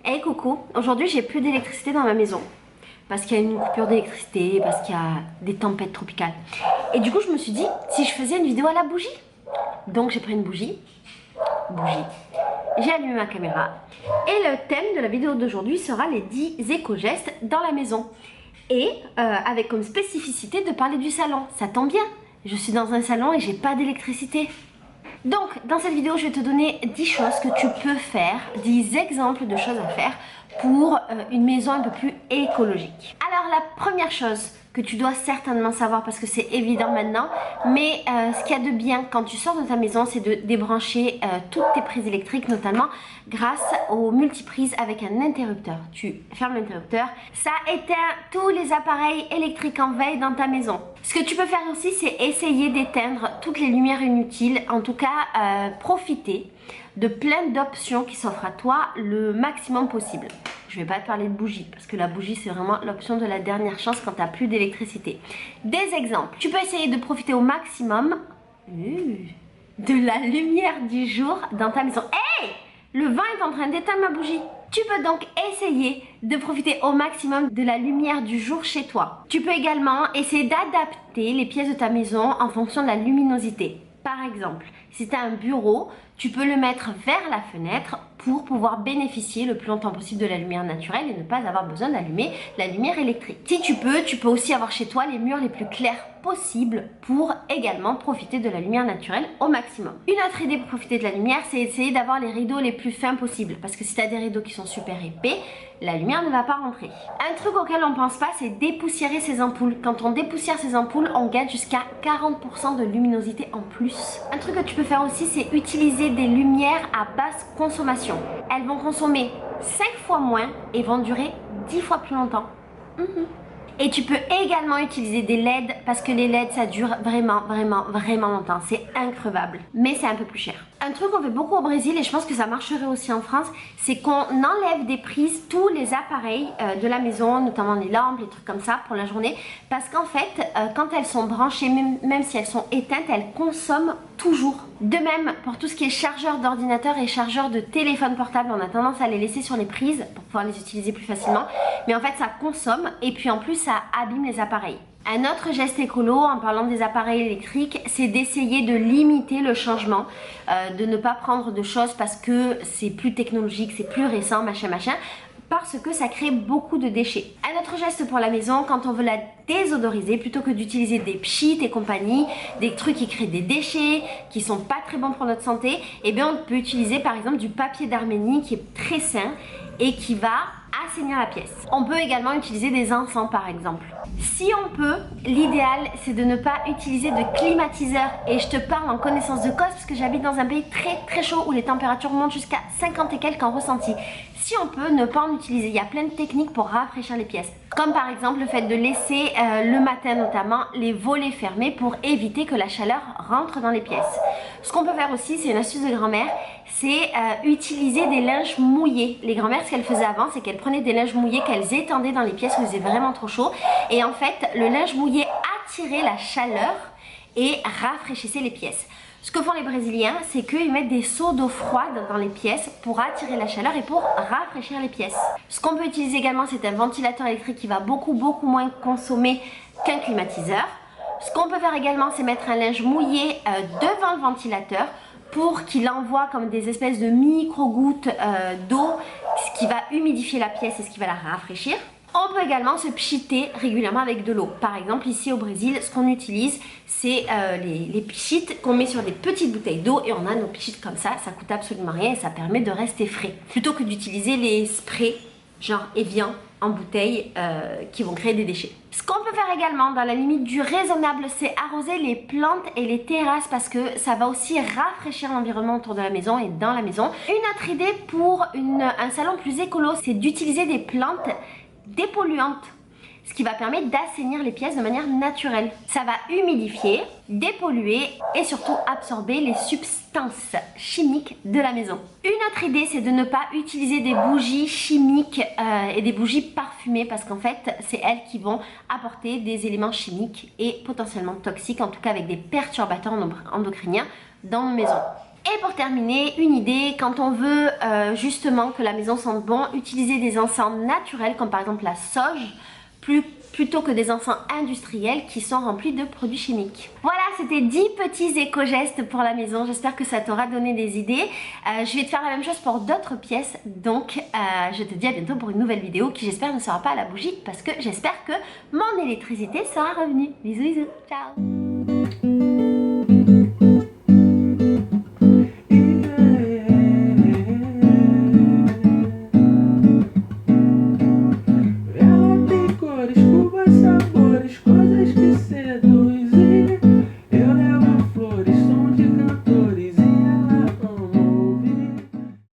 Hey coucou, aujourd'hui j'ai plus d'électricité dans ma maison parce qu'il y a une coupure d'électricité, parce qu'il y a des tempêtes tropicales. Et du coup je me suis dit, si je faisais une vidéo à la bougie. Donc j'ai pris une bougie, j'ai allumé ma caméra et le thème de la vidéo d'aujourd'hui sera les 10 éco-gestes dans la maison. Et avec comme spécificité de parler du salon, ça tombe bien, je suis dans un salon et j'ai pas d'électricité. Donc dans cette vidéo je vais te donner 10 choses que tu peux faire, 10 exemples de choses à faire pour une maison un peu plus écologique. Alors la première chose que tu dois certainement savoir, parce que c'est évident maintenant, mais ce qu'il y a de bien quand tu sors de ta maison, c'est de débrancher toutes tes prises électriques, notamment grâce aux multiprises avec un interrupteur. Tu fermes l'interrupteur, ça éteint tous les appareils électriques en veille dans ta maison. Ce que tu peux faire aussi, c'est essayer d'éteindre toutes les lumières inutiles, en tout cas profiter de plein d'options qui s'offrent à toi le maximum possible. Je vais pas te parler de bougie parce que la bougie c'est vraiment l'option de la dernière chance quand tu n'as plus d'électricité. Des exemples, tu peux essayer de profiter au maximum de la lumière du jour dans ta maison. Hey, le vent est en train d'éteindre ma bougie. Tu peux donc essayer de profiter au maximum de la lumière du jour chez toi. Tu peux également essayer d'adapter les pièces de ta maison en fonction de la luminosité. Par exemple, si tu as un bureau, tu peux le mettre vers la fenêtre pour pouvoir bénéficier le plus longtemps possible de la lumière naturelle et ne pas avoir besoin d'allumer la lumière électrique. Si tu peux aussi avoir chez toi les murs les plus clairs possibles pour également profiter de la lumière naturelle au maximum. Une autre idée pour profiter de la lumière, c'est essayer d'avoir les rideaux les plus fins possibles, parce que si tu as des rideaux qui sont super épais, la lumière ne va pas rentrer. Un truc auquel on ne pense pas, c'est dépoussiérer ses ampoules. Quand on dépoussière ses ampoules, on gagne jusqu'à 40% de luminosité en plus. Un truc que tu peux faire aussi, c'est utiliser des lumières à basse consommation. Elles vont consommer 5 fois moins et vont durer 10 fois plus longtemps. Et tu peux également utiliser des LED parce que les LED ça dure vraiment longtemps, c'est increvable, mais c'est un peu plus cher. Un truc qu'on fait beaucoup au Brésil et je pense que ça marcherait aussi en France, c'est qu'on enlève des prises tous les appareils de la maison, notamment les lampes, les trucs comme ça pour la journée, parce qu'en fait quand elles sont branchées, même si elles sont éteintes, elles consomment toujours. De même pour tout ce qui est chargeur d'ordinateur et chargeur de téléphone portable, on a tendance à les laisser sur les prises pour pouvoir les utiliser plus facilement, mais en fait ça consomme et puis en plus ça abîme les appareils. Un autre geste écolo en parlant des appareils électriques, c'est d'essayer de limiter le changement, de ne pas prendre de choses parce que c'est plus technologique, c'est plus récent, machin, parce que ça crée beaucoup de déchets. Un autre geste pour la maison, quand on veut la désodoriser, plutôt que d'utiliser des pchits et compagnie, des trucs qui créent des déchets, qui sont pas très bons pour notre santé, eh bien on peut utiliser par exemple du papier d'Arménie qui est très sain et qui va assainir la pièce. On peut également utiliser des encens par exemple. Si on peut, l'idéal c'est de ne pas utiliser de climatiseur, et je te parle en connaissance de cause parce que j'habite dans un pays très chaud où les températures montent jusqu'à 50 et quelques en ressenti. Si on peut ne pas en utiliser, il y a plein de techniques pour rafraîchir les pièces. Comme par exemple le fait de laisser le matin notamment les volets fermés pour éviter que la chaleur rentre dans les pièces. Ce qu'on peut faire aussi, c'est une astuce de grand-mère, c'est utiliser des linges mouillés. Les grand-mères, ce qu'elles faisaient avant, c'est qu'elles prenaient des linges mouillés qu'elles étendaient dans les pièces où il faisait vraiment trop chaud. Et en fait, le linge mouillé attirait la chaleur et rafraîchissait les pièces. Ce que font les Brésiliens, c'est qu'ils mettent des seaux d'eau froide dans les pièces pour attirer la chaleur et pour rafraîchir les pièces. Ce qu'on peut utiliser également, c'est un ventilateur électrique qui va beaucoup moins consommer qu'un climatiseur. Ce qu'on peut faire également, c'est mettre un linge mouillé devant le ventilateur pour qu'il envoie comme des espèces de micro-gouttes d'eau, ce qui va humidifier la pièce et ce qui va la rafraîchir. On peut également se pchiter régulièrement avec de l'eau. Par exemple, ici au Brésil, ce qu'on utilise, c'est les pchites qu'on met sur des petites bouteilles d'eau et on a nos pchites comme ça coûte absolument rien et ça permet de rester frais. Plutôt que d'utiliser les sprays, genre Evian, en bouteille, qui vont créer des déchets. Ce qu'on peut faire également, dans la limite du raisonnable, c'est arroser les plantes et les terrasses parce que ça va aussi rafraîchir l'environnement autour de la maison et dans la maison. Une autre idée pour un salon plus écolo, c'est d'utiliser des plantes dépolluantes, ce qui va permettre d'assainir les pièces de manière naturelle. Ça va humidifier, dépolluer et surtout absorber les substances chimiques de la maison. Une autre idée, c'est de ne pas utiliser des bougies chimiques et des bougies parfumées parce qu'en fait, c'est elles qui vont apporter des éléments chimiques et potentiellement toxiques, en tout cas avec des perturbateurs endocriniens dans nos maisons. Et pour terminer, une idée, quand on veut justement que la maison sente bon, utiliser des encens naturels comme par exemple la sauge, plutôt que des encens industriels qui sont remplis de produits chimiques. Voilà, c'était 10 petits éco-gestes pour la maison. J'espère que ça t'aura donné des idées. Je vais te faire la même chose pour d'autres pièces. Donc, je te dis à bientôt pour une nouvelle vidéo qui, j'espère, ne sera pas à la bougie parce que j'espère que mon électricité sera revenue. Bisous, bisous, ciao.